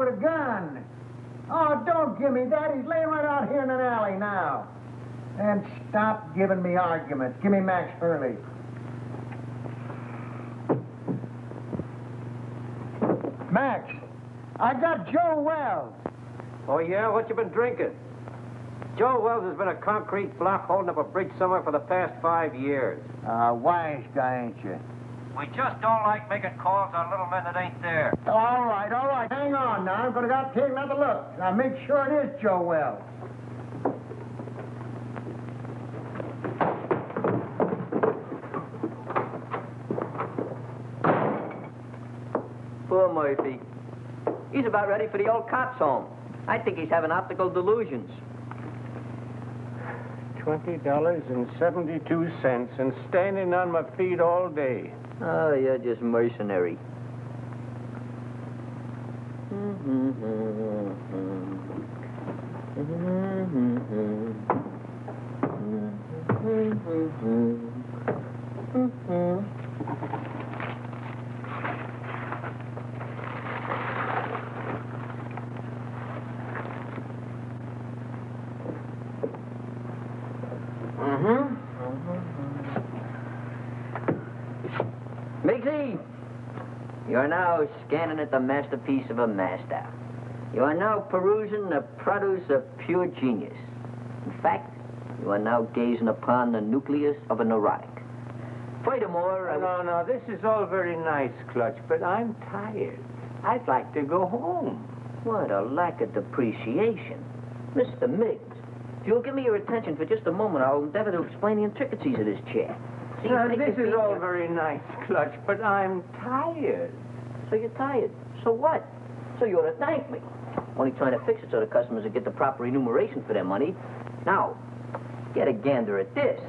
with a gun. Oh, don't give me that. He's laying right out here in an alley now. And stop giving me arguments. Give me Max Hurley. Max, I got Joe Wells. Oh, yeah? What you been drinking? Joe Wells has been a concrete block holding up a bridge somewhere for the past 5 years. Wise guy, ain't you? We just don't like making calls on little men that ain't there. All right, all right. Hang on now. I'm going to take another look. Now, make sure it is Joe Wells. Poor Murphy. He's about ready for the old cops' home. I think he's having optical delusions. $20.72 and standing on my feet all day. Oh, you're just mercenary. Miggsy, you are now scanning at the masterpiece of a master. You are now perusing the produce of pure genius. In fact, you are now gazing upon the nucleus of a neurotic. Furthermore, No, this is all very nice, Clutch, but I'm tired. I'd like to go home. What a lack of depreciation. Mr. Miggs, if you'll give me your attention for just a moment, I'll endeavor to explain the intricacies of this chair. See, This is all very nice, Clutch, but I'm tired. So you're tired. So what? So you ought to thank me. Only trying to fix it so the customers will get the proper remuneration for their money. Now, get a gander at this.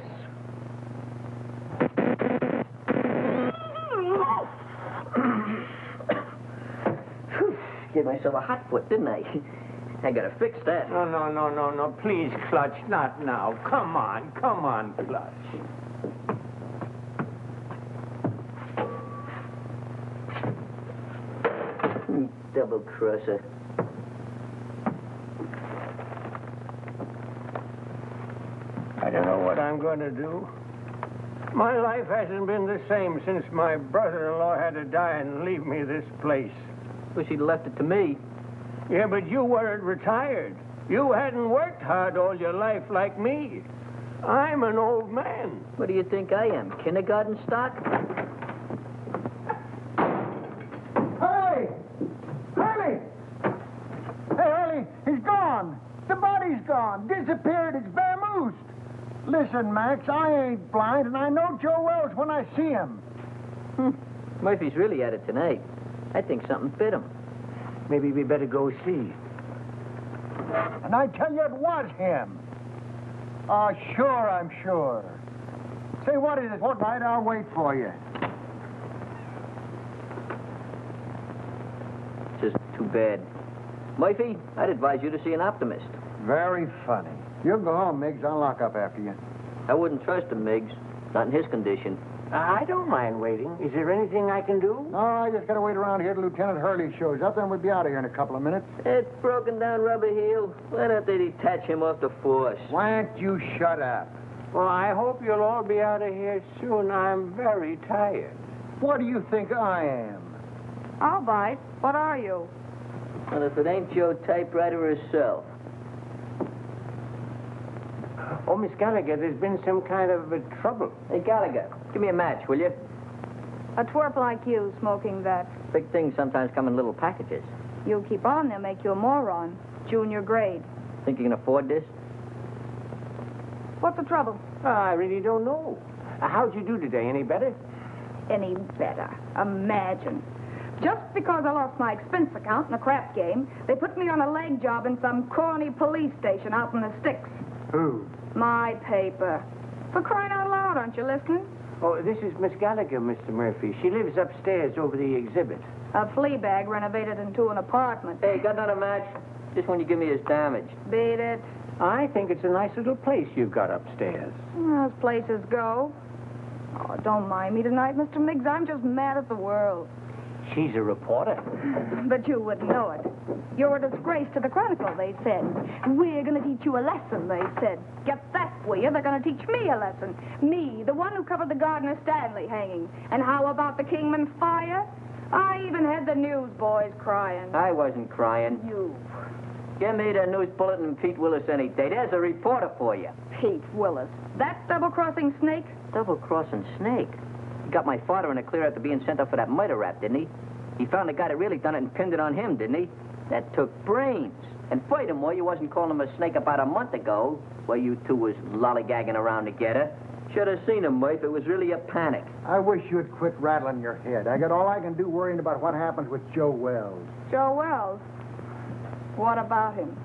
Gave myself a hot foot, didn't I? I gotta fix that. No, please, Clutch, not now. Come on, Clutch. Double crosser. I don't know what I'm going to do. My life hasn't been the same since my brother-in-law had to die and leave me this place. Wish he'd left it to me. Yeah, but you weren't retired. You hadn't worked hard all your life like me. I'm an old man. What do you think I am, kindergarten stock? Hurley! Hurley! Hey, Hurley, he's gone. The body's gone. Disappeared. It's vamoosed. Listen, Max, I ain't blind, and I know Joe Wells when I see him. Murphy's really at it tonight. I think something fit him. Maybe we better go see. And I tell you, it was him. Oh, sure, I'm sure. Say, what is it? What right? I'll wait for you. Just too bad. Murphy, I'd advise you to see an optimist. Very funny. You go home, Miggs. I'll lock up after you. I wouldn't trust him, Miggs. Not in his condition. I don't mind waiting. Is there anything I can do? No, I just gotta wait around here till Lieutenant Hurley shows up, then we'll be out of here in a couple of minutes. It's broken down rubber heel. Why don't they detach him off the force? Why don't you shut up? Well, I hope you'll all be out of here soon. I'm very tired. What do you think I am? All right. What are you? Well, if it ain't Joe Typewriter herself. Oh, Miss Gallagher, there's been some kind of trouble. Hey, Gallagher, give me a match, will you? A twerp like you smoking that. Big things sometimes come in little packages. You keep on, they'll make you a moron. Junior grade. Think you can afford this? What's the trouble? I really don't know. How'd you do today? Any better? Any better. Imagine. Just because I lost my expense account in a crap game, they put me on a leg job in some corny police station out in the sticks. Who? My paper. For crying out loud, aren't you listening? Oh, this is Miss Gallagher, Mr. Murphy. She lives upstairs over the exhibit. A flea bag renovated into an apartment. Hey, got another match? Just when you give me his damage. Beat it. I think it's a nice little place you've got upstairs. As places go. Oh, don't mind me tonight, Mr. Miggs. I'm just mad at the world. she's a reporter. But you wouldn't know it. You're a disgrace to the Chronicle, they said. We're going to teach you a lesson, they said. Get that, will you? They're going to teach me a lesson. Me, the one who covered the Gardner Stanley hanging. And how about the Kingman fire? I even had the newsboys crying. I wasn't crying. You. Give me the news bulletin and Pete Willis any day. There's a reporter for you. Pete Willis. That double-crossing snake? Double-crossing snake? He got my father in a clear after being sent up for that murder rap, didn't he? He found the guy that really done it and pinned it on him, didn't he? That took brains. And furthermore, you wasn't calling him a snake about a month ago, while you two was lollygagging around together. Should have seen him, Murph. It was really a panic. I wish you'd quit rattling your head. I got all I can do worrying about what happens with Joe Wells. Joe Wells? What about him?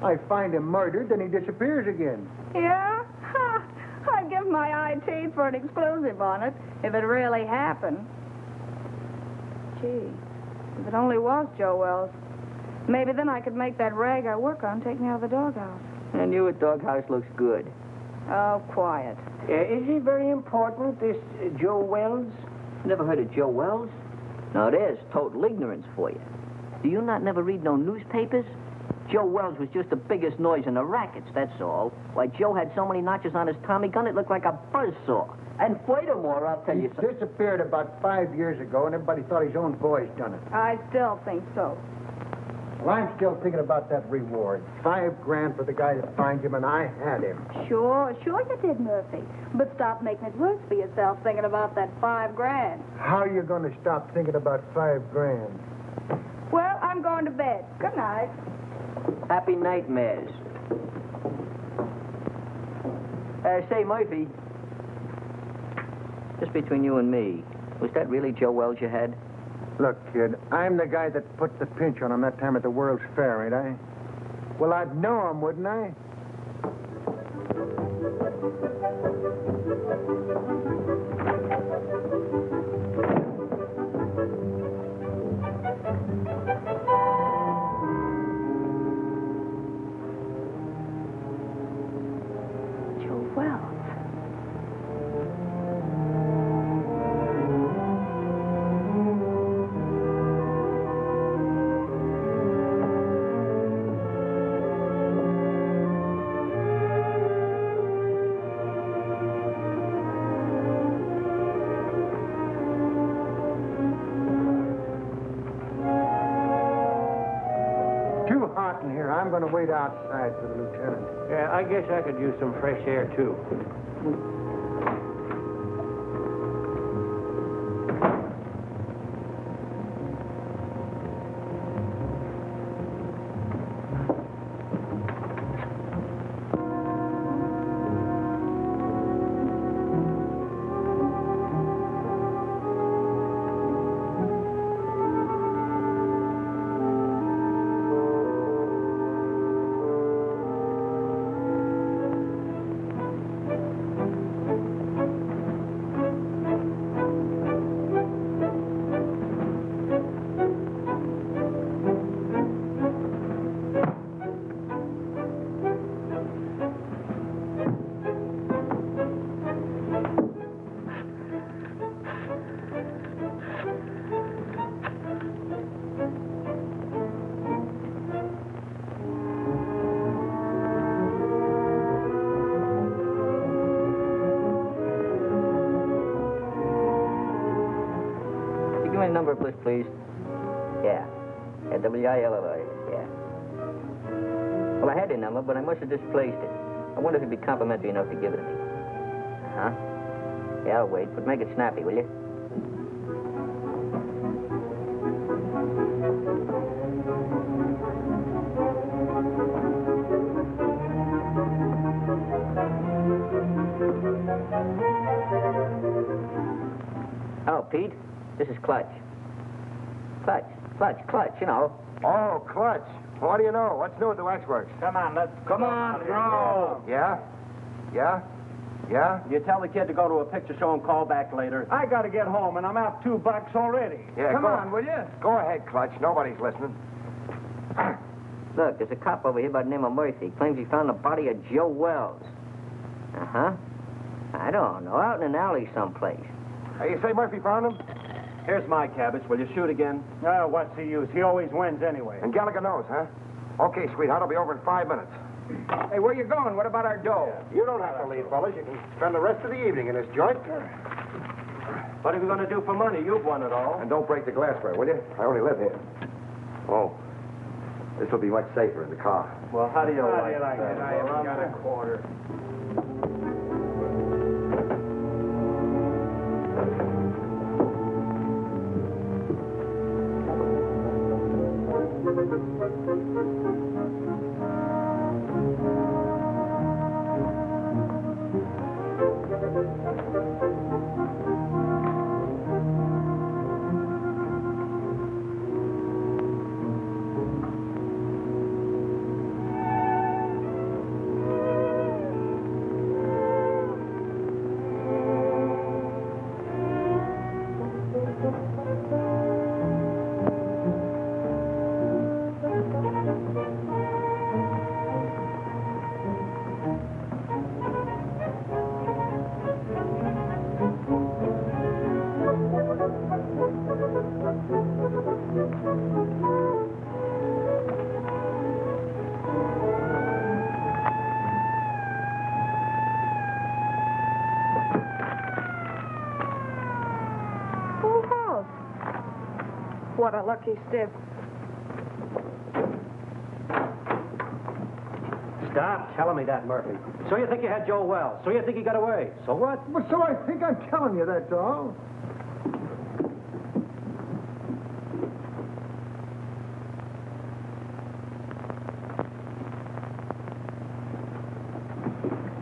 I find him murdered, then he disappears again. Yeah? Ha! I'd give my eye teeth for an exclusive on it, if it really happened. Gee, if it only was Joe Wells. Maybe then I could make that rag I work on take me out of the doghouse. And your doghouse looks good. Oh, quiet. Is he very important, this Joe Wells? Never heard of Joe Wells? Now, there's total ignorance for you. Do you not never read no newspapers? Joe Wells was just the biggest noise in the rackets, that's all. Why, Joe had so many notches on his Tommy gun, it looked like a buzzsaw. And furthermore, I'll tell He you something. disappeared about 5 years ago, and everybody thought his own boys done it. I still think so. Well, I'm still thinking about that reward. $5,000 for the guy that finds him, and I had him. Sure you did, Murphy. But stop making it worse for yourself thinking about that $5,000. How are you going to stop thinking about $5,000? Well, I'm going to bed. Good night. Happy nightmares. Say, Murphy. Just between you and me, was that really Joe Wells you had? Look, kid, I'm the guy that put the pinch on him that time at the World's Fair, ain't I? Well, I'd know him, wouldn't I? Joe Wells. Too hot in here. I'm going to wait outside for the lieutenant. Yeah, I guess I could use some fresh air, too. Give me a number of list, please. Yeah. W-I-L-L-I. Yeah. Well, I had your number, but I must have displaced it. I wonder if you'd be complimentary enough to give it to me. Huh? Yeah, I'll wait, but make it snappy, will you? Oh, Pete, this is Clutch. Clutch, you know. Oh, Clutch. What do you know? What's new at the waxworks? Come on, let's... Come on, Joe. Yeah? You tell the kid to go to a picture show and call back later. I got to get home, and I'm out $2 already. Yeah, Come go on, will you? Go ahead, Clutch. Nobody's listening. Look, there's a cop over here by the name of Murphy. Claims he found the body of Joe Wells. Uh-huh. I don't know, out in an alley someplace. You say Murphy found him? Here's my cabbage. Will you shoot again? Oh, what's the use? He always wins anyway. And Gallagher knows, huh? Okay, sweetheart, I'll be over in 5 minutes. Hey, where you going? What about our dough? You don't have to leave, fellas. You can spend the rest of the evening in this joint. What are we going to do for money? You've won it all. And don't break the glassware, will you? I only live here. Oh, this will be much safer in the car. Well, how do you How do like you like that? it? I haven't got a quarter. Full house. What a lucky stiff. Stop telling me that, Murphy. So you think you had Joe Wells. So you think he got away. So what? Well, so I think I'm telling you, that's all.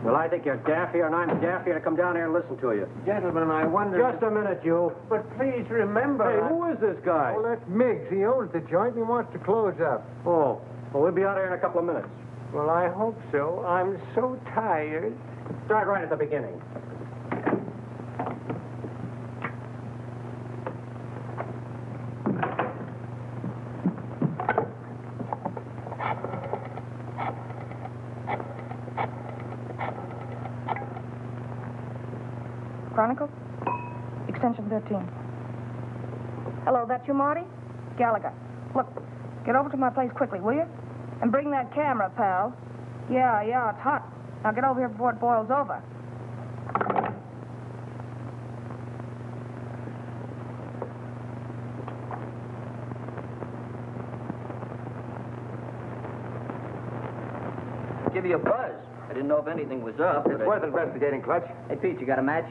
Well, I think you're daffier and I'm daffier to come down here and listen to you. Gentlemen, I wonder... Just a minute, you. But please remember... Hey, who is this guy? Well, that's Miggs. He owns the joint and he wants to close up. Oh, well, we'll be out here in a couple of minutes. Well, I hope so. I'm so tired. Start right at the beginning. Chronicle? Extension 13. Hello, that you, Marty? Gallagher. Look, get over to my place quickly, will you? And bring that camera, pal. Yeah, it's hot. Now get over here before it boils over. Give you a buzz. I didn't know if anything was up. It's worth investigating, Clutch. Hey, Pete, you got a match?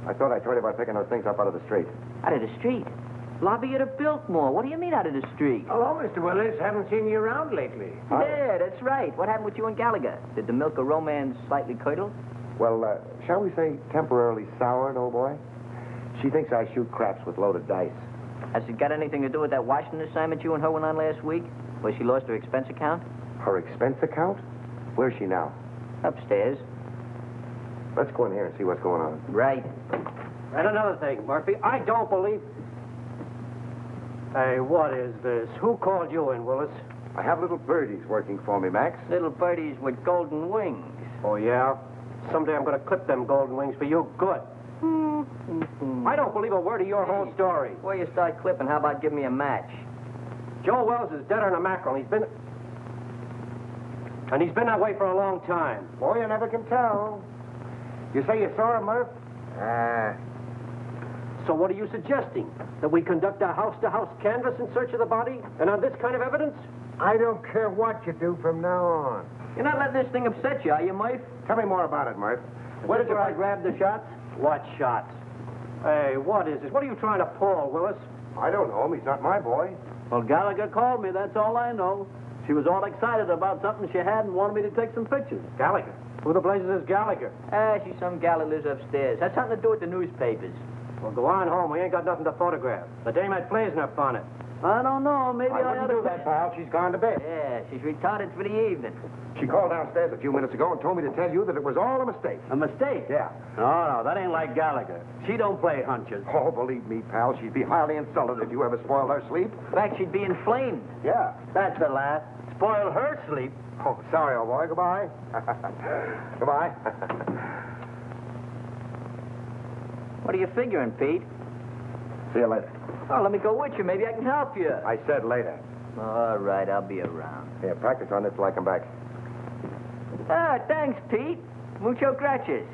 I thought I told you about picking those things up out of the street. Out of the street? Lobby at a Biltmore. What do you mean out of the street? Hello, Mr. Willis. Haven't seen you around lately. Yeah, that's right. What happened with you and Gallagher? Did the milk of romance slightly curdle? Well, shall we say temporarily soured, old boy? She thinks I shoot craps with loaded dice. Has it got anything to do with that Washington assignment you and her went on last week? Where she lost her expense account? Her expense account? Where's she now? Upstairs. Let's go in here and see what's going on. Right. And another thing, Murphy, I don't believe... Hey, what is this? Who called you in, Willis? I have little birdies working for me, Max. Little birdies with golden wings. Oh, yeah? Someday I'm going to clip them golden wings for you good. I don't believe a word of your whole story. Before you start clipping, how about give me a match? Joe Wells is deader than a mackerel. He's been that way for a long time. Boy, you never can tell. You say you saw her, Murph? So what are you suggesting? That we conduct a house-to-house canvass in search of the body? And on this kind of evidence? I don't care what you do from now on. You're not letting this thing upset you, are you, Murph? Tell me more about it, Murph. Where did I grab the shots? What shots? Hey, what is this? What are you trying to pull, Willis? I don't know him. He's not my boy. Well, Gallagher called me, that's all I know. She was all excited about something she had and wanted me to take some pictures. Gallagher? Who the blazes is Gallagher? She's some gal that lives upstairs. Has something to do with the newspapers. Well, go on home. We ain't got nothing to photograph. The dame had flares in her bonnet. I don't know, maybe I I ought wouldn't do to... that, pal. She's gone to bed. Yeah, she's retarded for the evening. She called downstairs a few minutes ago and told me to tell you that it was all a mistake. A mistake? Yeah. No, that ain't like Gallagher. She don't play hunches. Oh, believe me, pal, she'd be highly insulted if you ever spoiled her sleep. In fact, she'd be inflamed. Yeah. That's the last. Spoil her sleep. Oh, sorry, old boy. Goodbye. Goodbye. What are you figuring, Pete? See you later. Oh, let me go with you. Maybe I can help you. I said later. All right, I'll be around. Here, practice on this till I come back. Ah, thanks, Pete. Mucho gracias.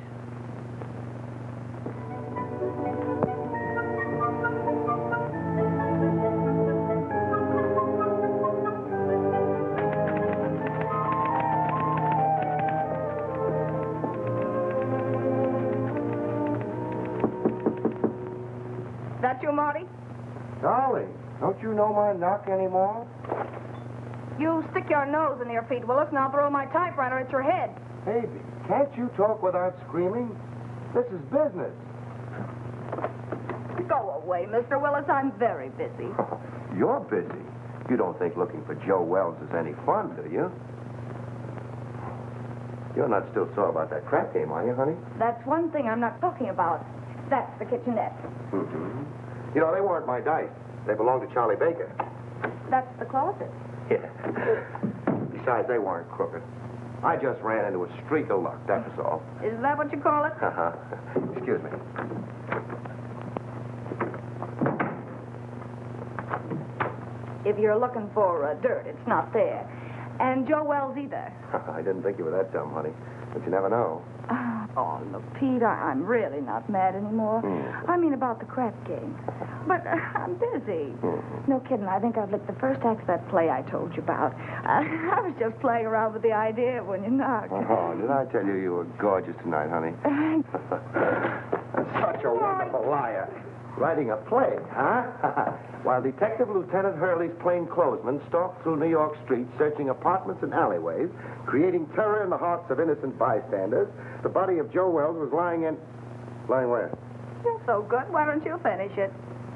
That you, Marty? Dolly, don't you know my knock anymore? You stick your nose in your feet, Willis, and I'll throw my typewriter at your head. Baby, can't you talk without screaming? This is business. Go away, Mr. Willis. I'm very busy. You're busy. You don't think looking for Joe Wells is any fun, do you? You're not still sore about that crap game, are you, honey? That's one thing I'm not talking about. That's the kitchenette. Mm-hmm. You know, they weren't my dice. They belonged to Charlie Baker. That's the closet. Yeah. Besides, they weren't crooked. I just ran into a streak of luck, that was all. Is that what you call it? Uh-huh. Excuse me. If you're looking for dirt, it's not there. And Joe Wells either. I didn't think you were that dumb, honey. But you never know. Oh, look, Pete, I'm really not mad anymore. I mean about the crap game. But I'm busy. No kidding, I think I've licked the first act of that play I told you about. I was just playing around with the idea when you knocked. Oh, did I tell you you were gorgeous tonight, honey? Such a wonderful liar. Writing a play, huh? While Detective Lieutenant Hurley's plainclothesmen stalked through New York streets, searching apartments and alleyways, creating terror in the hearts of innocent bystanders, the body of Joe Wells was lying in... Lying where? You're so good. Why don't you finish it?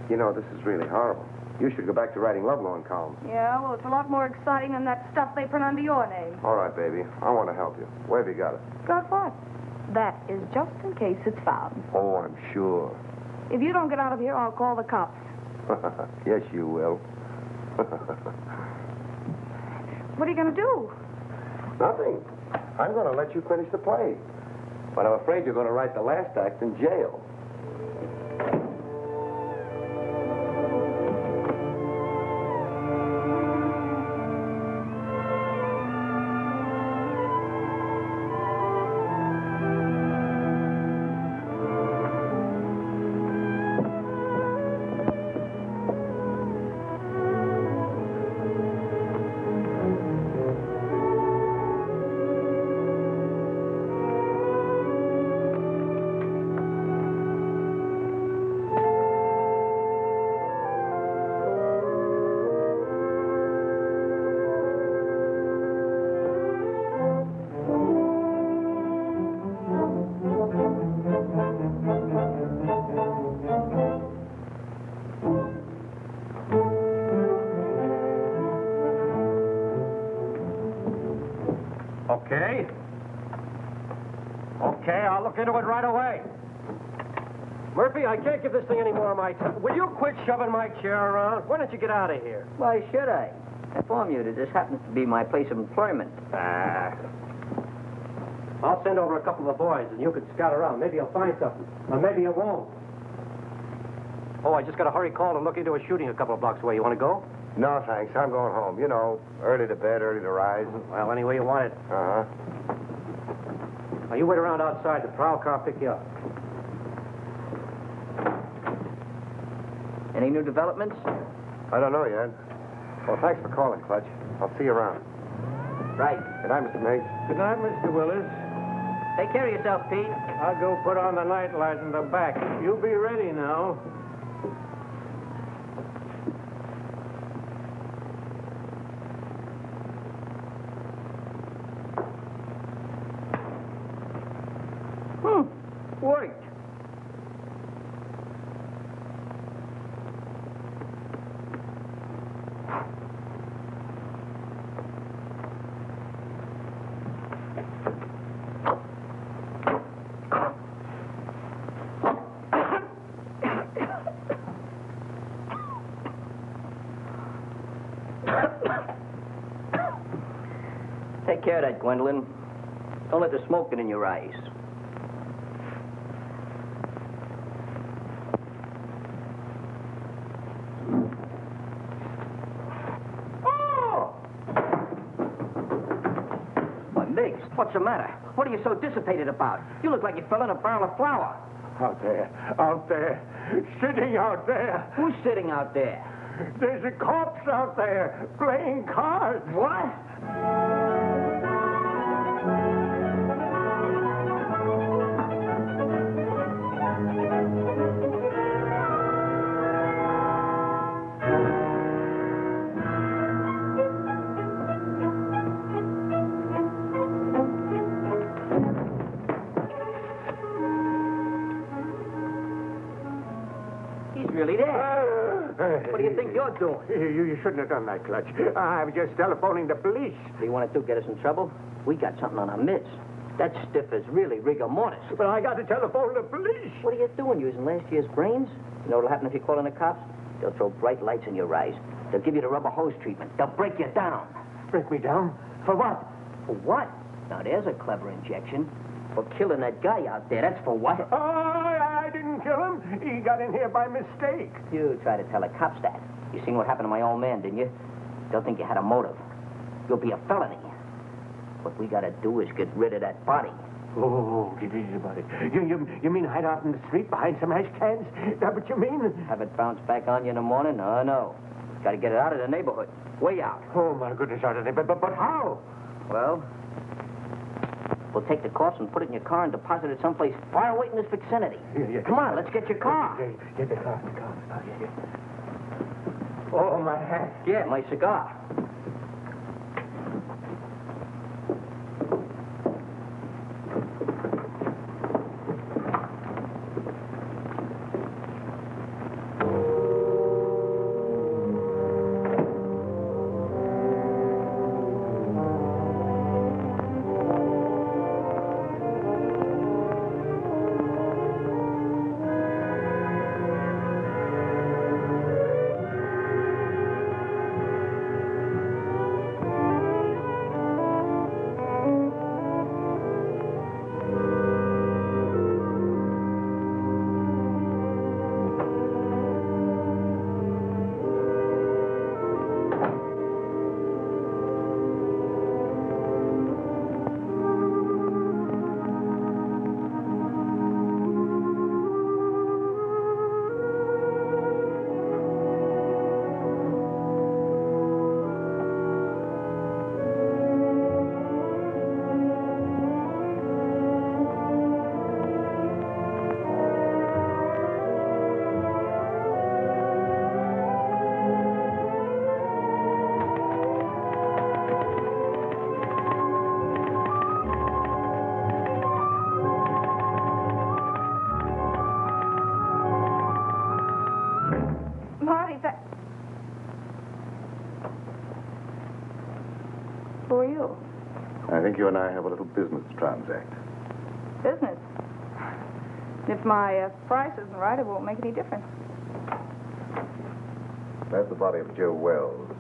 You know, this is really horrible. You should go back to writing lovelorn columns. Yeah, well, it's a lot more exciting than that stuff they print under your name. All right, baby. I want to help you. Where have you got it? Got what? That is just in case it's found. Oh, I'm sure. If you don't get out of here, I'll call the cops. Yes, you will. What are you going to do? Nothing. I'm going to let you finish the play. But I'm afraid you're going to write the last act in jail. Okay, I'll look into it right away. Murphy, I can't give this thing any more of my time. Will you quit shoving my chair around? Why don't you get out of here? Why should I? I inform you that this happens to be my place of employment. I'll send over a couple of boys, and you can scout around. Maybe you'll find something. Or maybe you won't. Oh, I just got a hurry call to look into a shooting a couple of blocks away. You want to go? No, thanks. I'm going home. You know, early to bed, early to rise. Well, any way you want it. Uh-huh. Now, you wait around outside. The prowl car will pick you up. Any new developments? I don't know yet. Well, thanks for calling, Clutch. I'll see you around. Right. Good night, Mr. Mase. Good night, Mr. Willis. Take care of yourself, Pete. I'll go put on the night light in the back. You be ready now. Worked. Take care of that, Gwendolyn. Don't let the smoke get in your eyes. the matter? What are you so dissipated about? You look like you fell in a barrel of flour. Out there, sitting out there. Who's sitting out there? There's a corpse out there playing cards. What? He's really there. What do you think you're doing? You shouldn't have done that, Clutch. I was just telephoning the police. What do you want to do, get us in trouble? We got something on our midst. That stiff is really rigor mortis. But I got to telephone the police. What are you doing, using last year's brains? You know what'll happen if you call in the cops? They'll throw bright lights in your eyes. They'll give you the rubber hose treatment. They'll break you down. Break me down? For what? For what? Now, there's a clever injection. For killing that guy out there, that's for what? Oh, I didn't kill him. He got in here by mistake. You try to tell the cops that. You seen what happened to my old man, didn't you? They'll think you had a motive. You'll be a felony. What we gotta do is get rid of that body. Oh, get easy about it. You mean hide out in the street behind some ash cans? Is that what you mean? Have it bounce back on you in the morning? Oh, no. Gotta get it out of the neighborhood. Way out. Oh, my goodness, out of there. But how? Well, we'll take the corpse and put it in your car and deposit it someplace far away in this vicinity. Yeah. Come on, let's get your car. Get the car. Oh, yeah. Oh, my hat. Yeah, my cigar. Who are you? I think you and I have a little business to transact. Business. If my price isn't right, it won't make any difference. That's the body of Joe Wells.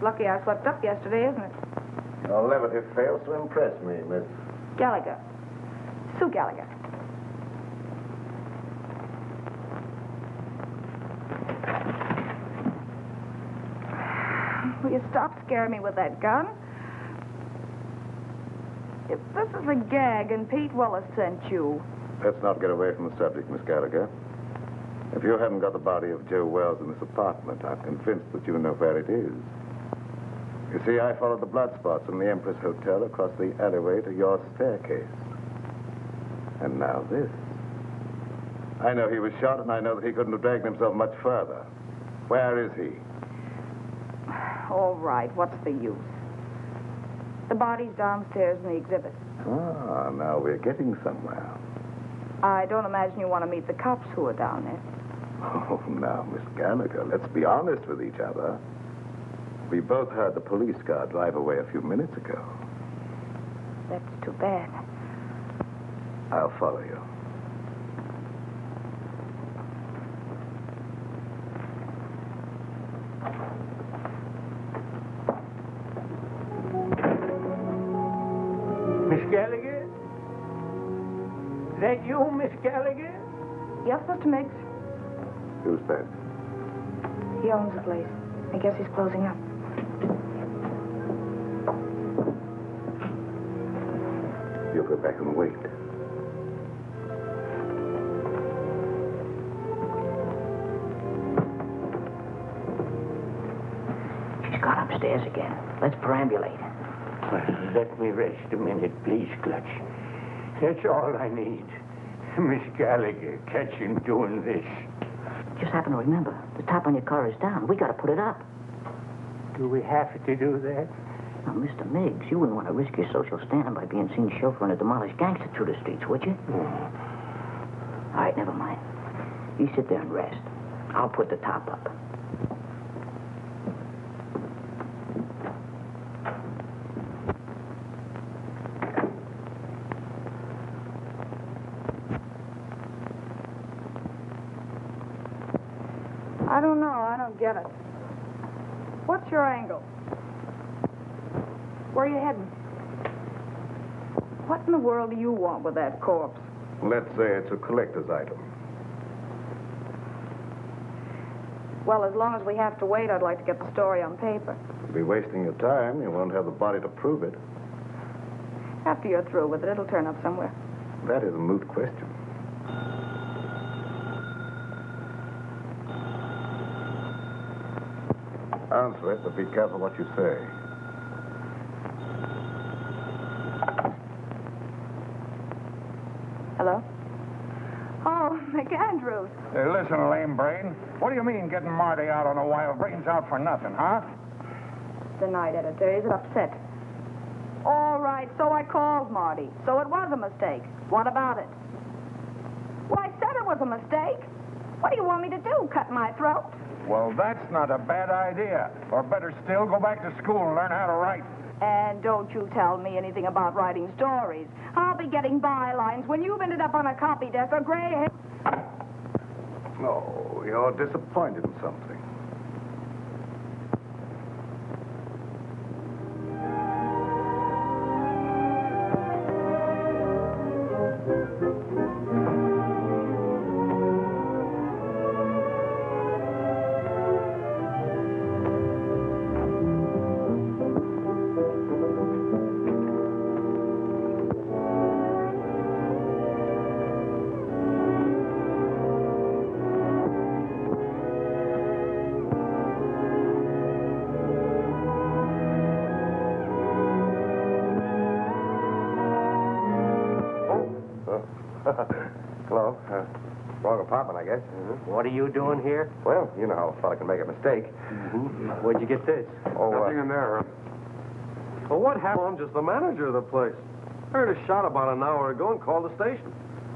Lucky I slept up yesterday, isn't it? Your levity fails to impress me, Miss. Gallagher. Sue Gallagher. Will you stop scaring me with that gun? If this is a gag and Pete Wallace sent you... Let's not get away from the subject, Miss Gallagher. If you haven't got the body of Joe Wells in this apartment, I'm convinced that you know where it is. You see, I followed the blood spots from the Empress Hotel across the alleyway to your staircase. And now this. I know he was shot, and I know that he couldn't have dragged himself much further. Where is he? All right, what's the use? The body's downstairs in the exhibit. Ah, now we're getting somewhere. I don't imagine you want to meet the cops who are down there. Oh, now, Miss Gallagher, let's be honest with each other. We both heard the police car drive away a few minutes ago. That's too bad. I'll follow you. Miss Gallagher? Is that you, Miss Gallagher? Yes, Mr. Miggs. Who's that? He owns the place. I guess he's closing up. go back and wait. She's gone upstairs again. Let's perambulate. Well, let me rest a minute, please, Clutch. That's all I need. Miss Gallagher, catch him doing this. Just happen to remember, the top on your car is down. We gotta put it up. Do we have to do that? Now, Mr. Miggs, you wouldn't want to risk your social standing by being seen chauffeuring a demolished gangster through the streets, would you? All right, never mind. You sit there and rest. I'll put the top up. I don't know. I don't get it. What's your angle? Where are you heading? What in the world do you want with that corpse? Let's say it's a collector's item. Well, as long as we have to wait, I'd like to get the story on paper. You'll be wasting your time. You won't have the body to prove it. After you're through with it, it'll turn up somewhere. That is a moot question. Answer it, but be careful what you say. Hello? Oh, McAndrews. Hey, listen, lame brain. What do you mean getting Marty out on a wild brains out for nothing, huh? The night editor is upset. All right, so I called Marty. So it was a mistake. What about it? Well, I said it was a mistake. What do you want me to do, cut my throat? Well, that's not a bad idea. Or better still, go back to school and learn how to write. And don't you tell me anything about writing stories. I'll be getting bylines when you've ended up on a copy desk or gray hair. Oh, you're disappointed in something. Hello. Wrong apartment, I guess. What are you doing here? Well, you know how a fella can make a mistake. Where'd you get this? Nothing in there. Well, what happened? I'm just the manager of the place. Heard a shot about an hour ago and called the station.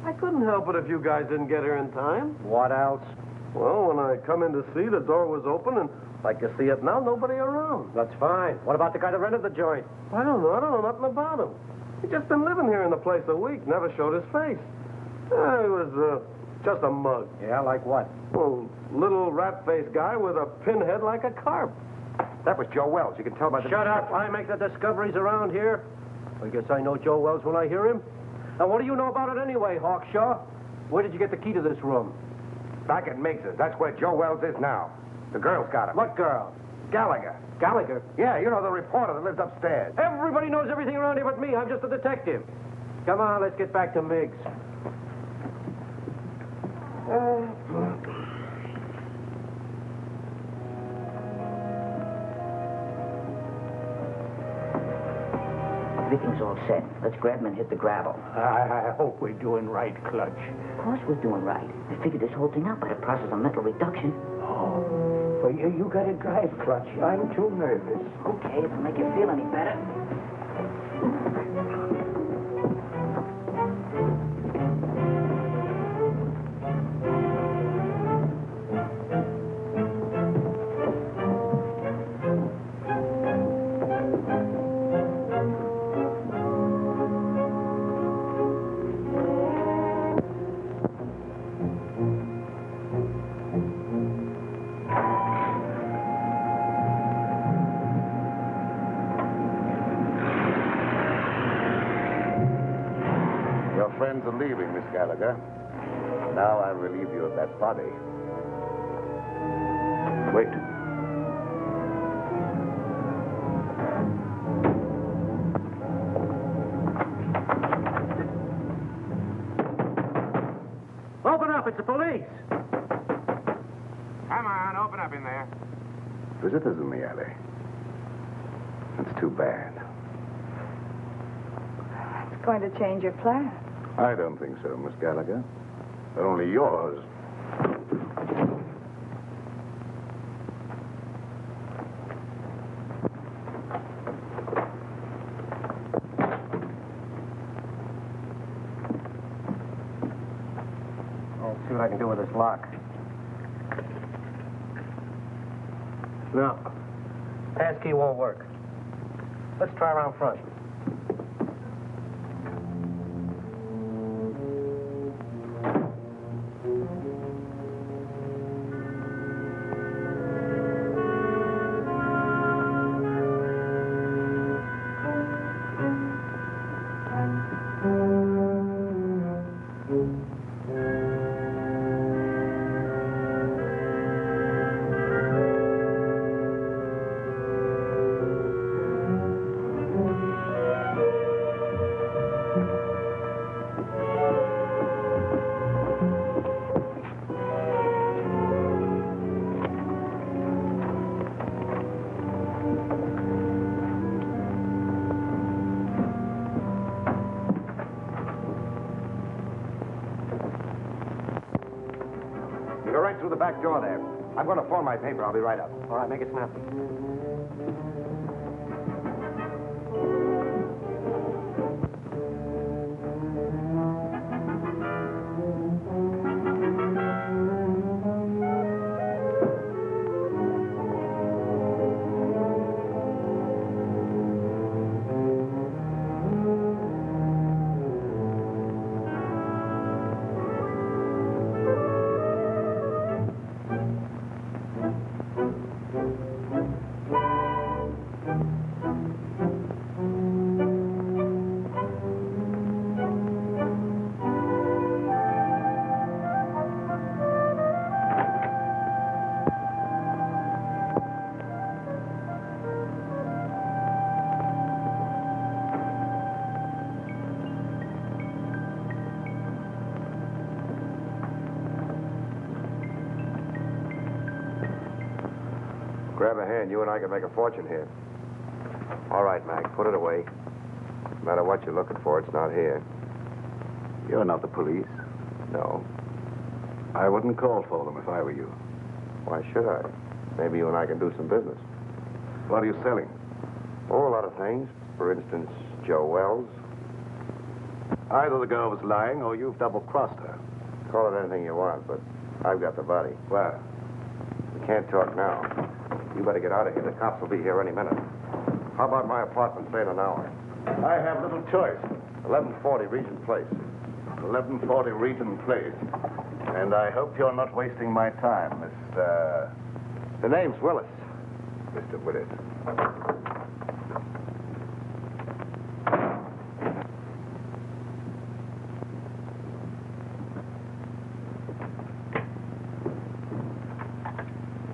I couldn't help it if you guys didn't get here in time. What else? Well, when I come in to see, the door was open, and like you see it now, nobody around. That's fine. What about the guy that rented the joint? I don't know nothing about him. He's just been living here in the place a week, never showed his face. He was just a mug. Yeah, like what? Well, little rat-faced guy with a pinhead like a carp. That was Joe Wells. You can tell by the... Shut up. I make the discoveries around here. I guess I know Joe Wells when I hear him. Now, what do you know about it anyway, Hawkshaw? Where did you get the key to this room? Back at Miggs's. That's where Joe Wells is now. The girl's got him. What girl? Gallagher. Gallagher? Yeah, you know, the reporter that lives upstairs. Everybody knows everything around here but me. I'm just a detective. Come on, let's get back to Miggs. Everything's all set. Let's grab him and hit the gravel. I hope we're doing right, Clutch. Of course we're doing right. I figured this whole thing out by the process of mental reduction. Oh, well, you gotta drive, Clutch. I'm too nervous. Okay, if it'll make you feel any better. Your friends are leaving, Miss Gallagher. Now I'll relieve you of that body. Wait. It's the police. Come on, open up in there. Visitors in the alley. That's too bad. It's going to change your plan. I don't think so, Miss Gallagher. They're only yours. I'll see what I can do with this lock. No. Passkey won't work. Let's try around front. Go right through the back door there. I'm going to phone my paper. I'll be right up. All right, make it snappy. Grab a hand. You and I can make a fortune here. All right, Mac. Put it away. No matter what you're looking for, it's not here. You're not the police. No. I wouldn't call for them if I were you. Why should I? Maybe you and I can do some business. What are you selling? Oh, a lot of things. For instance, Joe Wells. Either the girl was lying or you've double-crossed her. Call it anything you want, but I've got the body. Where? We can't talk now. You better get out of here. The cops will be here any minute. How about my apartment, say in an hour? I have little choice. 1140 Regent Place. 1140 Regent Place. And I hope you're not wasting my time, Mr... The name's Willis. Mr. Willis.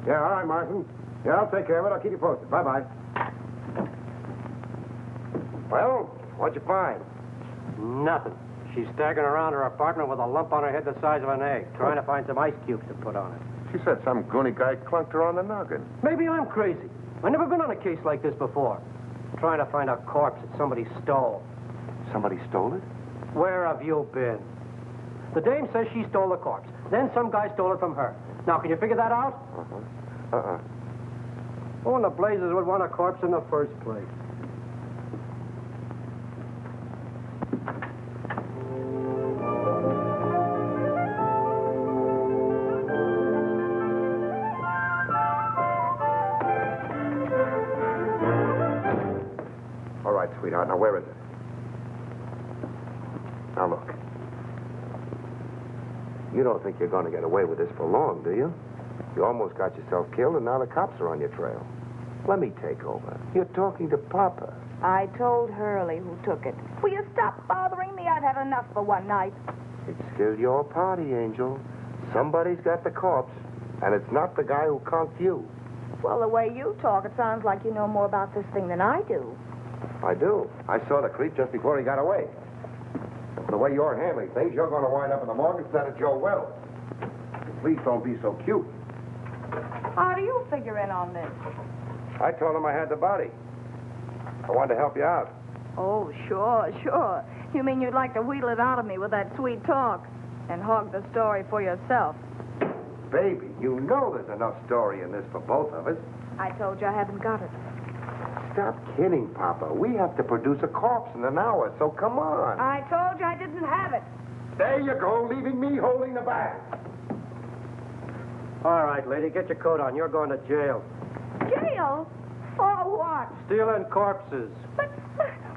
Yeah, all right, Martin. Yeah, I'll take care of it. I'll keep you posted. Bye-bye. Well, what'd you find? Nothing. She's staggering around her apartment with a lump on her head the size of an egg, trying to find some ice cubes to put on it. She said some goony guy clunked her on the noggin. Maybe I'm crazy. I've never been on a case like this before. Trying to find a corpse that somebody stole. Somebody stole it? Where have you been? The dame says she stole the corpse. Then some guy stole it from her. Now, can you figure that out? Who in the blazes would want a corpse in the first place? All right, sweetheart. Now, where is it? Now, look. You don't think you're going to get away with this for long, do you? You almost got yourself killed, and now the cops are on your trail. Let me take over. You're talking to Papa. I told Hurley who took it. Will you stop bothering me? I've had enough for one night. It's still your party, Angel. Somebody's got the corpse, and it's not the guy who conked you. Well, the way you talk, it sounds like you know more about this thing than I do. I do. I saw the creep just before he got away. The way you're handling things, you're going to wind up in the morgue instead of Joe Wells. Please don't be so cute. How do you figure in on this? I told him I had the body. I wanted to help you out. Oh, sure. You mean you'd like to wheedle it out of me with that sweet talk and hog the story for yourself? Baby, you know there's enough story in this for both of us. I told you I haven't got it. Stop kidding, Papa. We have to produce a corpse in an hour, so come on. I told you I didn't have it. There you go, leaving me holding the bag. All right, lady, get your coat on. You're going to jail. Jail? For what? Stealing corpses. But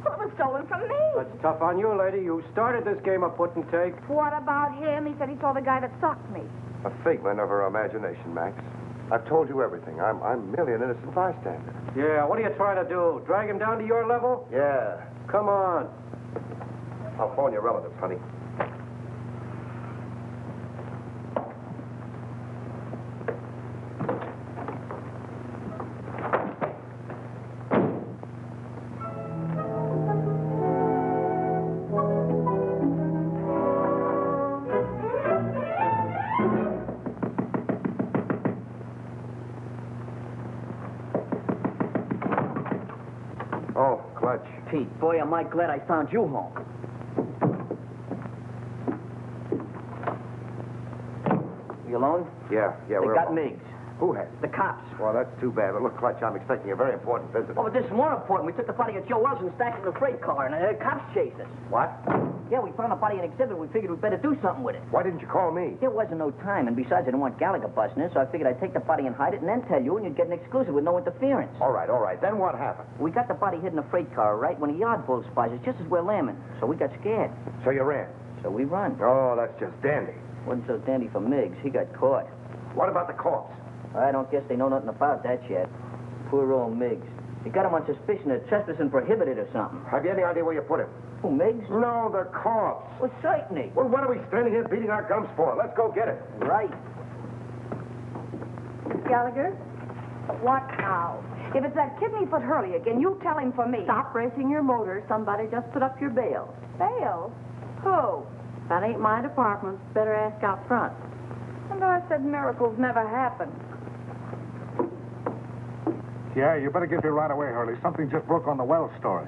what was stolen from me? That's tough on you, lady. You started this game of put and take. What about him? He said he saw the guy that socked me. A figment of her imagination, Max. I've told you everything. I'm merely an innocent bystander. Yeah, what are you trying to do? Drag him down to your level? Yeah. Come on. I'll phone your relatives, honey. Oh, Clutch. Pete, boy, am I glad I found you home. You alone? Yeah, They we're got alone. Miggs. Who has? The cops. Well, that's too bad. But look, Clutch, I'm expecting a very important visitor. Oh, but this is more important. We took the body of Joe Wells and stacked it in a freight car, and the cops chased us. What? Yeah, we found the body in exhibit. We figured we'd better do something with it. Why didn't you call me? There wasn't no time, and besides, I didn't want Gallagher busting in, so I figured I'd take the body and hide it and then tell you, and you'd get an exclusive with no interference. All right. Then what happened? We got the body hid in a freight car, right, when a yard bull spies us just as we're lambing. So we got scared. So you ran? So we run. Oh, that's just dandy. Wasn't so dandy for Miggs. He got caught. What about the corpse? I don't guess they know nothing about that yet. Poor old Miggs. They got him on suspicion of trespassing prohibited or something. Have you any idea where you put him? Who, Miggs? No, the corpse. Well, certainly. Well, what are we standing here beating our gums for? Let's go get it. Right. Gallagher? What now? If it's that kidney-foot Hurley again, you tell him for me. Stop racing your motor. Somebody just put up your bail. Bail? Who? That ain't my department. Better ask out front. And I said miracles never happen. Yeah, you better get here right away, Hurley. Something just broke on the Wells story.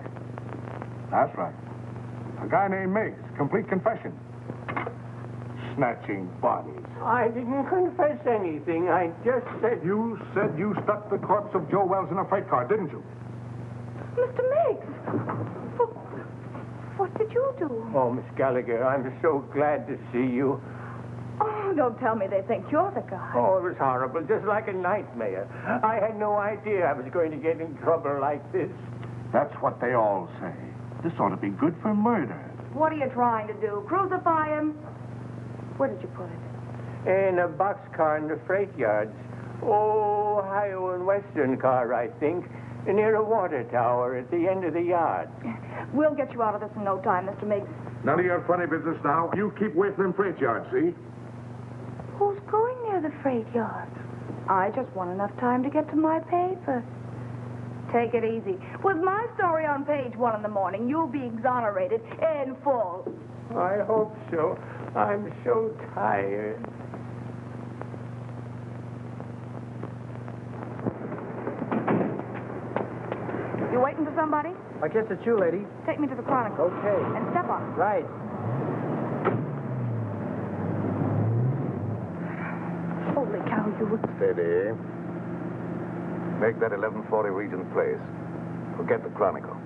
That's right. A guy named Miggs. Complete confession. Snatching bodies. I didn't confess anything. I just said... You said you stuck the corpse of Joe Wells in a freight car, didn't you? Mr. Miggs! What did you do? Oh, Miss Gallagher, I'm so glad to see you. Oh, don't tell me they think you're the guy. Oh, it was horrible, just like a nightmare. I had no idea I was going to get in trouble like this. That's what they all say. This ought to be good for murder. What are you trying to do? Crucify him? Where did you put it? In a boxcar in the freight yards. Oh, Ohio and Western car, I think. Near a water tower at the end of the yard. We'll get you out of this in no time, Mr. Miggs. None of your funny business now. You keep away from them freight yards, see? Who's going near the freight yard? I just want enough time to get to my paper. Take it easy. With my story on page 1 in the morning, you'll be exonerated in full. I hope so. I'm so tired. You waiting for somebody? I guess it's you, lady. Take me to the Chronicle. Okay. And step up. Right. Holy cow, you... Steady. Make that 1140 Regent Place. Forget the Chronicle.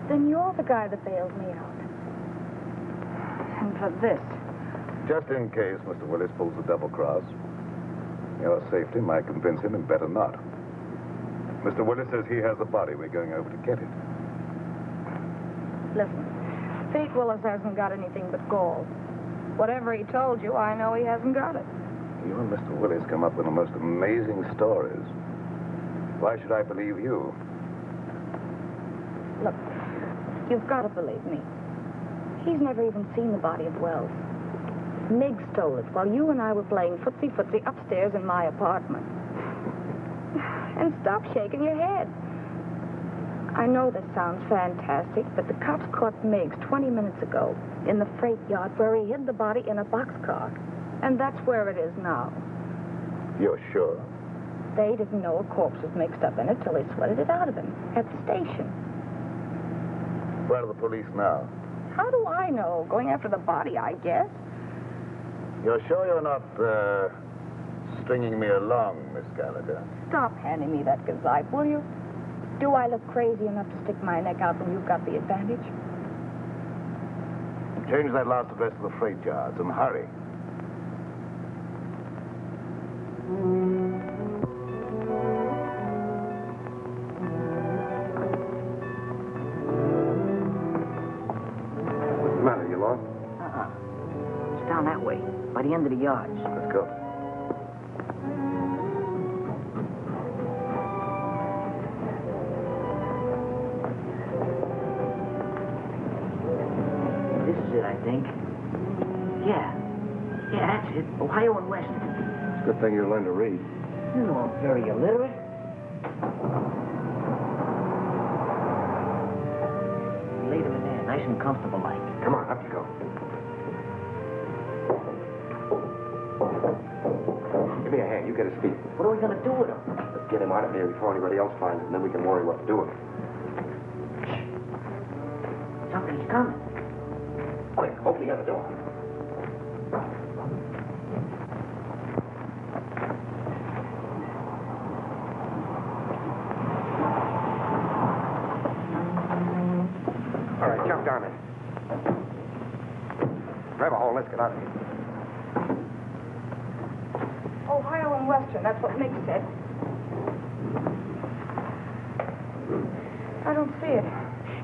Then you're the guy that bailed me out. And for this. Just in case Mr. Willis pulls a double cross. Your safety might convince him and better not. Mr. Willis says he has the body. We're going over to get it. Listen, Pete Willis hasn't got anything but gall. Whatever he told you, I know he hasn't got it. You and Mr. Willis come up with the most amazing stories. Why should I believe you? Look, you've got to believe me. He's never even seen the body of Wells. Miggs stole it while you and I were playing footsie-footsie upstairs in my apartment. And stop shaking your head. I know this sounds fantastic, but the cops caught Miggs 20 minutes ago in the freight yard where he hid the body in a boxcar. And that's where it is now. You're sure? They didn't know a corpse was mixed up in it till they sweated it out of him at the station. Where are the police now? How do I know? Going after the body, I guess. You're sure you're not, stringing me along, Miss Gallagher? Stop handing me that gazipe, will you? Do I look crazy enough to stick my neck out when you've got the advantage? Change that last address to the freight yards and hurry. What's the matter? You lost? It's down that way, by the end of the yards. Let's go. This is it, I think. Yeah, that's it. Ohio and Western. It's a good thing you learned to read. You know I'm very illiterate. Laid him in there, nice and comfortable like. Come on, up you go. Give me a hand. You get his feet. What are we going to do with him? Let's get him out of here before anybody else finds him, and then we can worry what to do with him. Something's coming. Quick, open the other door. All right, jump down there. Grab a hole, let's get out of here. Ohio and Western, that's what Miggs said. I don't see it.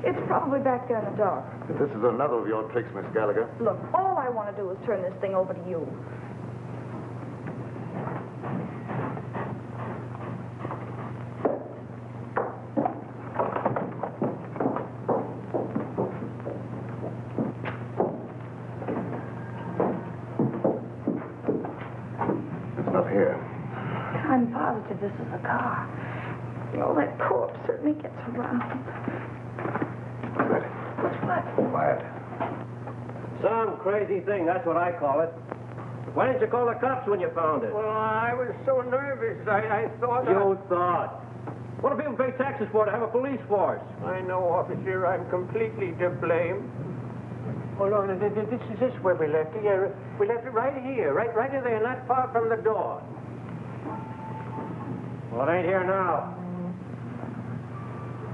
It's probably back there in the dark. This is another of your tricks, Miss Gallagher. Look, all I want to do is turn this thing over to you. It's not here. I'm positive this is the car. Oh, that corpse certainly gets around. What's that? What's what? Quiet. Some crazy thing, that's what I call it. Why didn't you call the cops when you found it? Well, I was so nervous. I thought You thought. What do people pay taxes for, to have a police force? I know, officer. I'm completely to blame. Hold on. This is where we left it. Yeah, we left it right here. Right in there, not far from the door. Well, it ain't here now.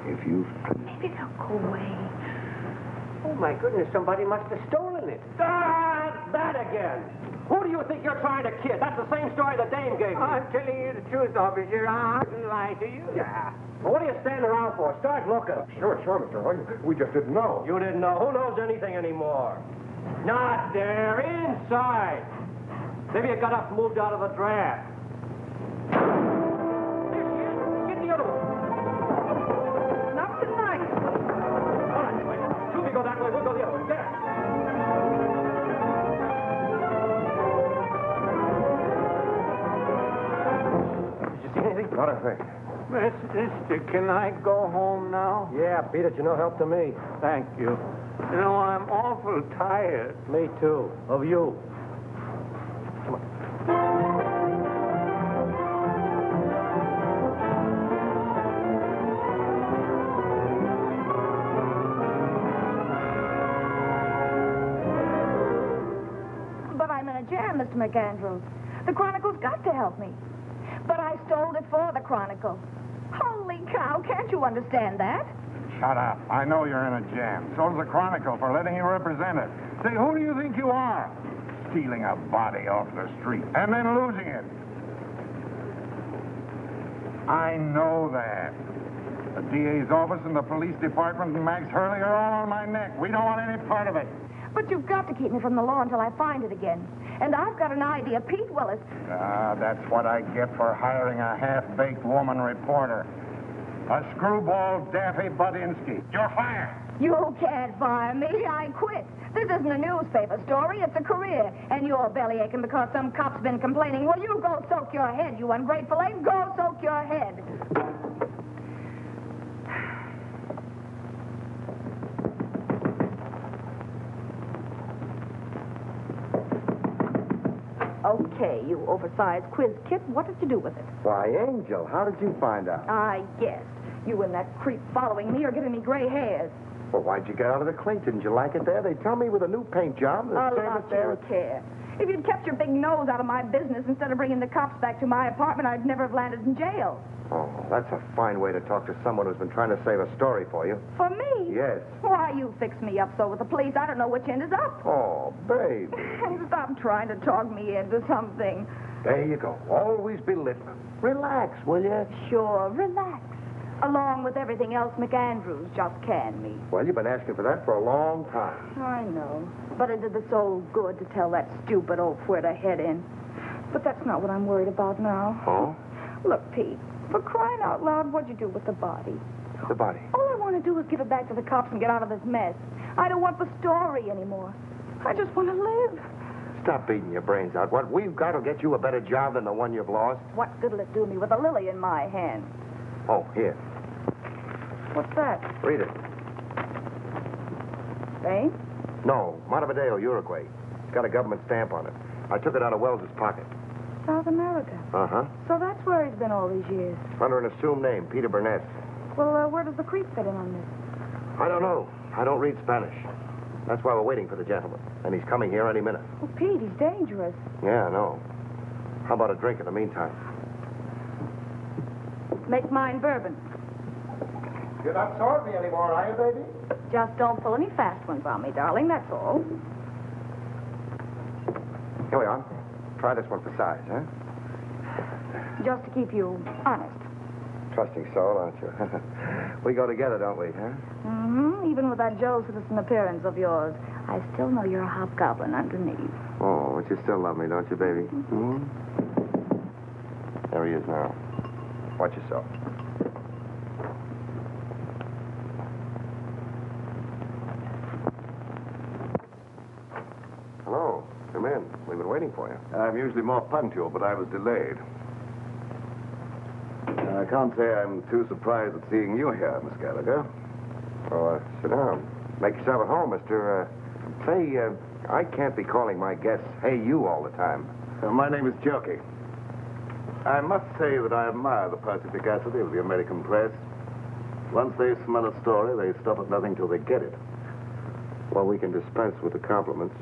If you've... Maybe they'll go away. Oh, my goodness. Somebody must have stolen it. Ah, that again. Who do you think you're trying to kid? That's the same story the dame gave me. I'm telling you the truth, officer. I didn't lie to you. Yeah. Well, what are you standing around for? Start looking. Sure, Mr. Hoy. We just didn't know. You didn't know. Who knows anything anymore? Not there. Inside. Maybe it got up and moved out of the draft. There she is. Get the other one. Not tonight. All right, anyway. Two of you go that way. We'll go the other way. There. Did you see anything? Not a thing. Mister, can I go home now? Yeah, beat it. You're no help to me. Thank you. You know, I'm awful tired. Me too. Of you. But I'm in a jam, Mr. McAndrews. The Chronicle's got to help me. But I stole it for the Chronicle. Holy cow, can't you understand that? Shut up. I know you're in a jam. So does the Chronicle for letting you represent it. Say, who do you think you are? Stealing a body off the street and then losing it. I know that. The DA's office and the police department and Max Hurley are all on my neck. We don't want any part of it. But you've got to keep me from the law until I find it again. And I've got an idea. Pete Willis. That's what I get for hiring a half-baked woman reporter. A screwball Daffy Budinsky. You're fired. You can't fire me. I quit. This isn't a newspaper story. It's a career. And you're bellyaching because some cop's been complaining. Well, you go soak your head, you ungrateful ape. Go soak your head. Okay, you oversized quiz kit. What did you do with it? Why, Angel, how did you find out? I guessed. You and that creep following me are giving me gray hairs. Well, why'd you get out of the clink? Didn't you like it there? They tell me with a new paint job. A lot you care. If you'd kept your big nose out of my business instead of bringing the cops back to my apartment, I'd never have landed in jail. Oh, that's a fine way to talk to someone who's been trying to save a story for you. For me? Yes. Why, you fix me up so with the police, I don't know which end is up. Oh, baby. Stop trying to talk me into something. There you go. Always belittling. Relax, will you? Sure, relax. Along with everything else McAndrews just canned me. Well, you've been asking for that for a long time. I know. But it did the soul good to tell that stupid oaf where to head in. But that's not what I'm worried about now. Oh? Look, Pete, for crying out loud, what'd you do with the body? The body? All I want to do is give it back to the cops and get out of this mess. I don't want the story anymore. I just want to live. Stop beating your brains out. What we've got will get you a better job than the one you've lost. What good'll it do me with a lily in my hand? Oh, here. What's that? Read it. Spain? No, Montevideo, Uruguay. It's got a government stamp on it. I took it out of Wells's pocket. South America. Uh-huh. So that's where he's been all these years. Under an assumed name, Peter Burnett. Well, where does the creep fit in on this? I don't know. I don't read Spanish. That's why we're waiting for the gentleman. And he's coming here any minute. Oh, Pete, he's dangerous. Yeah, I know. How about a drink in the meantime? Make mine bourbon. You're not sore at me anymore, are you, baby? Just don't pull any fast ones on me, darling, that's all. Here we are. Try this one for size, huh? Just to keep you honest. Trusting soul, aren't you? We go together, don't we, huh? Mm-hmm. Even with that Joe Citizen appearance of yours, I still know you're a hobgoblin underneath. Oh, but you still love me, don't you, baby? Mm-hmm. There he is now. Watch yourself. Hello. Come in. We've been waiting for you. I'm usually more punctual, but I was delayed. I can't say I'm too surprised at seeing you here, Miss Gallagher. Oh, sit down. Make yourself at home, mister. Say, I can't be calling my guests, hey, you, all the time. My name is Jokey. I must say that I admire the perspicacity of the American press. Once they smell a story, they stop at nothing till they get it. Well, we can dispense with the compliments.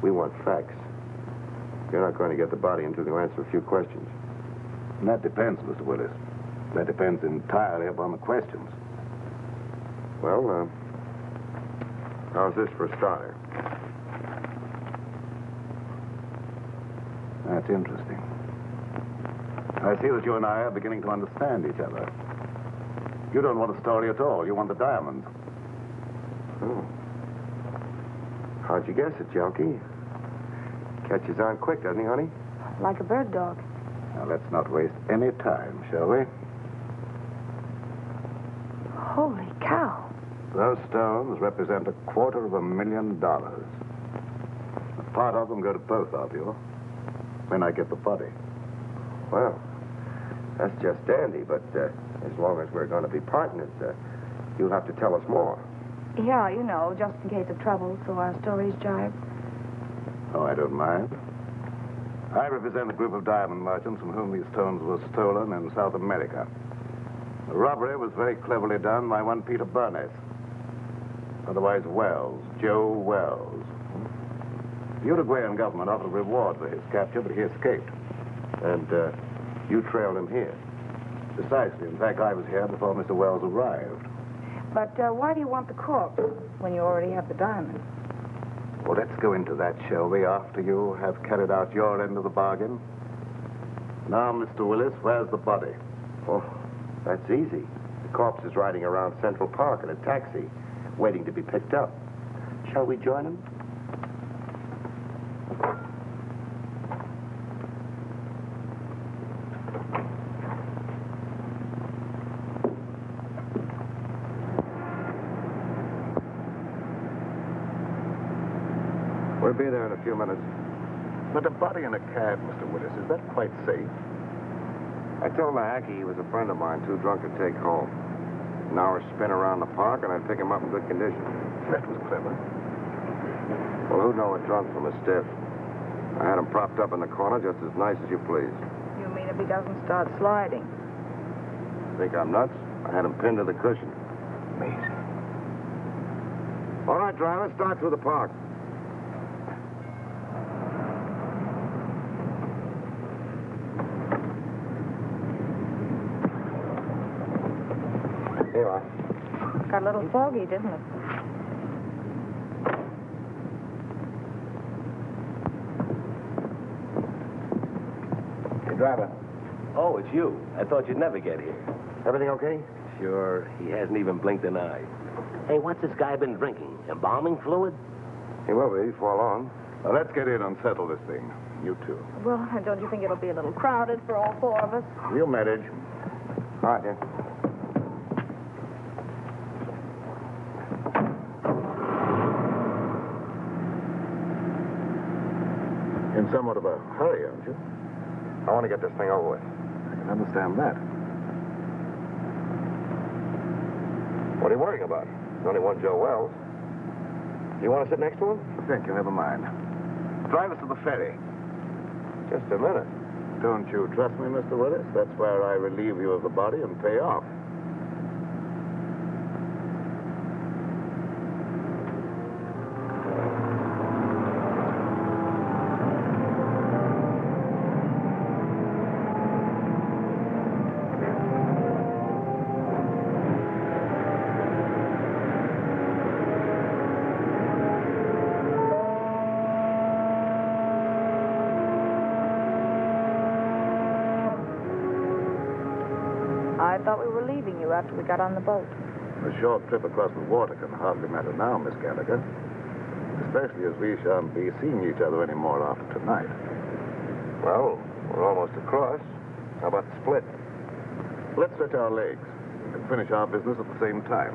We want facts. You're not going to get the body until you answer a few questions. And that depends, Mr. Willis. That depends entirely upon the questions. Well, how's this for a starter? That's interesting. I see that you and I are beginning to understand each other. You don't want a story at all. You want the diamonds. Oh. How'd you guess it, Jokey? Catches on quick, doesn't he, honey? Like a bird dog. Now, let's not waste any time, shall we? Holy cow. Those stones represent $250,000. A part of them go to both of you when I get the body. Well, that's just dandy, but as long as we're going to be partners, you'll have to tell us more. Yeah, you know, just in case of trouble, so our stories jibe. Oh, I don't mind. I represent a group of diamond merchants from whom these stones were stolen in South America. The robbery was very cleverly done by one Peter Burnett. Otherwise Wells, Joe Wells. The Uruguayan government offered a reward for his capture, but he escaped. And you trailed him here? Precisely. In fact, I was here before Mr. Wells arrived. But why do you want the corpse when you already have the diamond? Well, let's go into that, shall we, after you have carried out your end of the bargain? Now, Mr. Willis, where's the body? Oh, that's easy. The corpse is riding around Central Park in a taxi, waiting to be picked up. Shall we join him? We'll be there in a few minutes. But a body in a cab, Mr. Willis, is that quite safe? I told the hacky he was a friend of mine, too drunk to take home. An hour spin around the park, and I'd pick him up in good condition. That was clever. Well, who'd know a drunk from a stiff? I had him propped up in the corner just as nice as you please. You mean if he doesn't start sliding? Think I'm nuts? I had him pinned to the cushion. Amazing. All right, driver, start through the park. Here you are. Got a little foggy, didn't it? Hey, driver. Oh, it's you. I thought you'd never get here. Everything okay? Sure, he hasn't even blinked an eye. Hey, what's this guy been drinking? Embalming fluid? He will be before long. Now, let's get in and settle this thing. You two. Well, don't you think it'll be a little crowded for all four of us? We'll manage. All right, then. In somewhat of a hurry, aren't you? I want to get this thing over with. I can understand that. What are you worrying about? There's only one Joe Wells. You want to sit next to him? Thank you, never mind. Drive us to the ferry. Just a minute. Don't you trust me, Mr. Willis? That's where I relieve you of the body and pay off. I thought we were leaving you after we got on the boat. A short trip across the water can hardly matter now, Miss Gallagher. Especially as we shan't be seeing each other anymore after tonight. Well, we're almost across. How about the split? Let's stretch our legs and finish our business at the same time.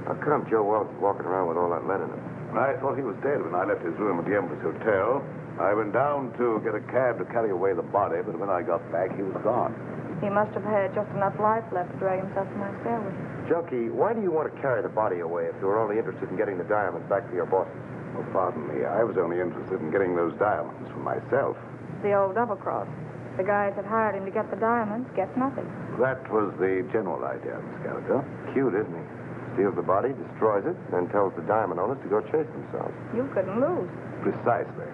How come Joe Wells is walking around with all that lead in him? I thought he was dead when I left his room at the Empress Hotel. I went down to get a cab to carry away the body, but when I got back, he was gone. He must have had just enough life left to drag himself to my stairway. Junkie, why do you want to carry the body away if you were only interested in getting the diamonds back to your bosses? Oh, pardon me. I was only interested in getting those diamonds for myself. The old double-cross. The guys that hired him to get the diamonds get nothing. That was the general idea, Miss Gallagher. Cute, isn't he? Steals the body, destroys it, then tells the diamond owners to go chase themselves. You couldn't lose. Precisely.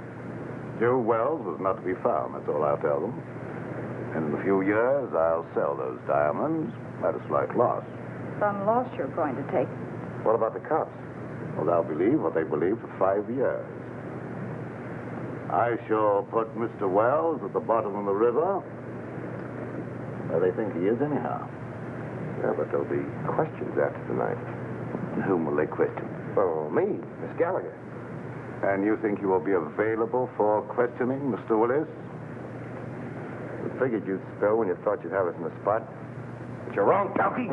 Joe Wells was not to be found, that's all I'll tell them. And in a few years, I'll sell those diamonds at a slight loss. Some loss you're going to take. What about the cops? Well, they'll believe what they believe for 5 years. I shall put Mr. Wells at the bottom of the river, where they think he is anyhow. Yeah, but there'll be questions after tonight. And whom will they question? Oh, me, Miss Gallagher. And you think you will be available for questioning, Mr. Willis? We figured you'd spill when you thought you'd have us in the spot. But you're wrong, Junkie.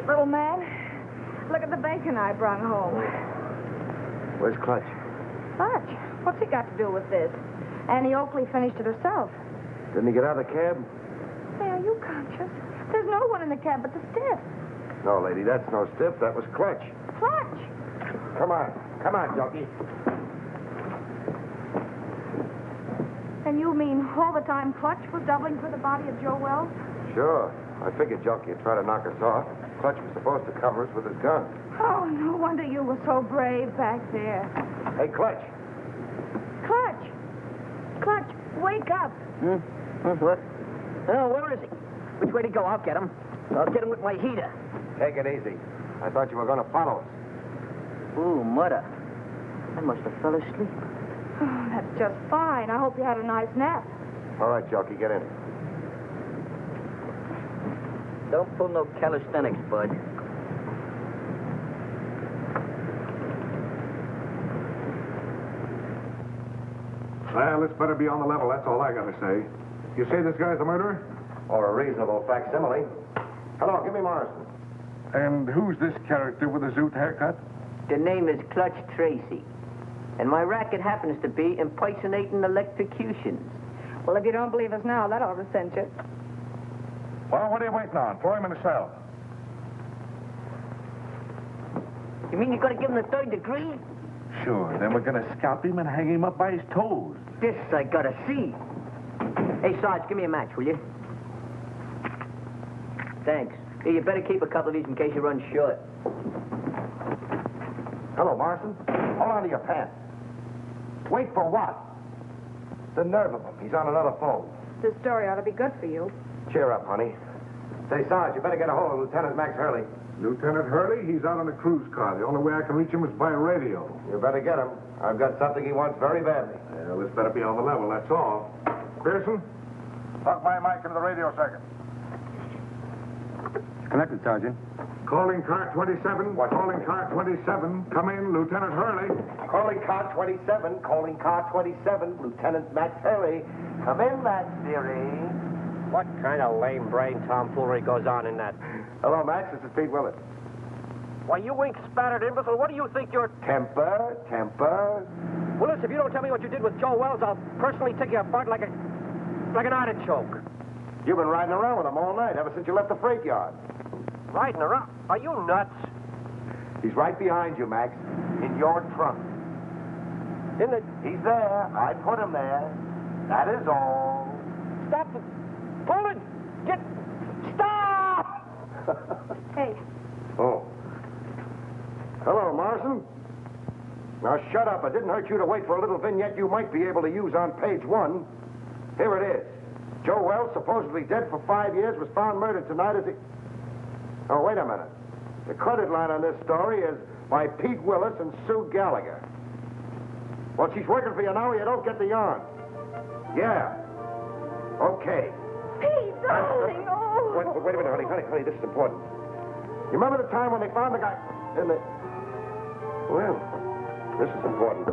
Little man, look at the bacon I brought home. Where's Clutch? Clutch? What's he got to do with this? Annie Oakley finished it herself. Didn't he get out of the cab? Hey, are you conscious? There's no one in the cab but the stiff. No, lady, that's no stiff. That was Clutch. Clutch? Come on. Come on, Junkie. And you mean all the time Clutch was doubling for the body of Joe Wells? Sure. I figured Junkie would try to knock us off. Clutch was supposed to cover us with his gun. Oh, no wonder you were so brave back there. Hey, Clutch. Clutch! Clutch, wake up. What? Oh, where is he? Which way to go? I'll get him. I'll get him with my heater. Take it easy. I thought you were going to follow us. Ooh, mother. I must have fell asleep. Oh, that's just fine. I hope you had a nice nap. All right, Junkie, get in. Don't pull no calisthenics, bud. Well, this better be on the level, that's all I gotta say. You say this guy's the murderer? Or a reasonable facsimile. Hello, give me Morrison. And who's this character with the zoot haircut? The name is Clutch Tracy. And my racket happens to be impersonating electrocutions. Well, if you don't believe us now, that ought to cinch it. Well, what are you waiting on? Throw him in the cell. You mean you're going to give him the 3rd degree? Sure, then we're gonna scalp him and hang him up by his toes. This I gotta see. Hey, Sarge, give me a match, will you? Thanks. Hey, you better keep a couple of these in case you run short. Hello, Morrison. Hold on to your pants. Wait for what? The nerve of him. He's on another phone. This story ought to be good for you. Cheer up, honey. Say, Sarge, you better get a hold of Lieutenant Max Hurley. Lieutenant Hurley, he's out on a cruise car. The only way I can reach him is by radio. You better get him. I've got something he wants very badly. Well, this better be on the level, that's all. Pearson, plug my mic into the radio second. Connected, Sergeant. Calling car 27. Calling car 27. Come in, Lieutenant Hurley. Calling car 27. Calling car 27. Lieutenant Max Hurley. Come in, Max, dearie. What kind of lame-brain tomfoolery goes on in that? Hello, Max. This is Pete Willett. Why, you ink-spattered imbecile, what do you think you're... Temper. Willis, if you don't tell me what you did with Joe Wells, I'll personally take you apart like an artichoke. You've been riding around with him all night, ever since you left the freight yard. Riding around? Are you nuts? He's right behind you, Max. In your trunk. In the... He's there. I put him there. That is all. Stop it. Pull it. Stop! Hey. Oh. Hello, Morrison. Now, shut up. It didn't hurt you to wait for a little vignette you might be able to use on page 1. Here it is. Joe Wells, supposedly dead for 5 years, was found murdered tonight as he... Oh, wait a minute. The credit line on this story is by Pete Willis and Sue Gallagher. Well, she's working for you now or you don't get the yarn. Yeah. Okay. Pete, darling, oh. Wait a minute, honey, this is important. You remember the time when they found the guy in the... Well, this is important.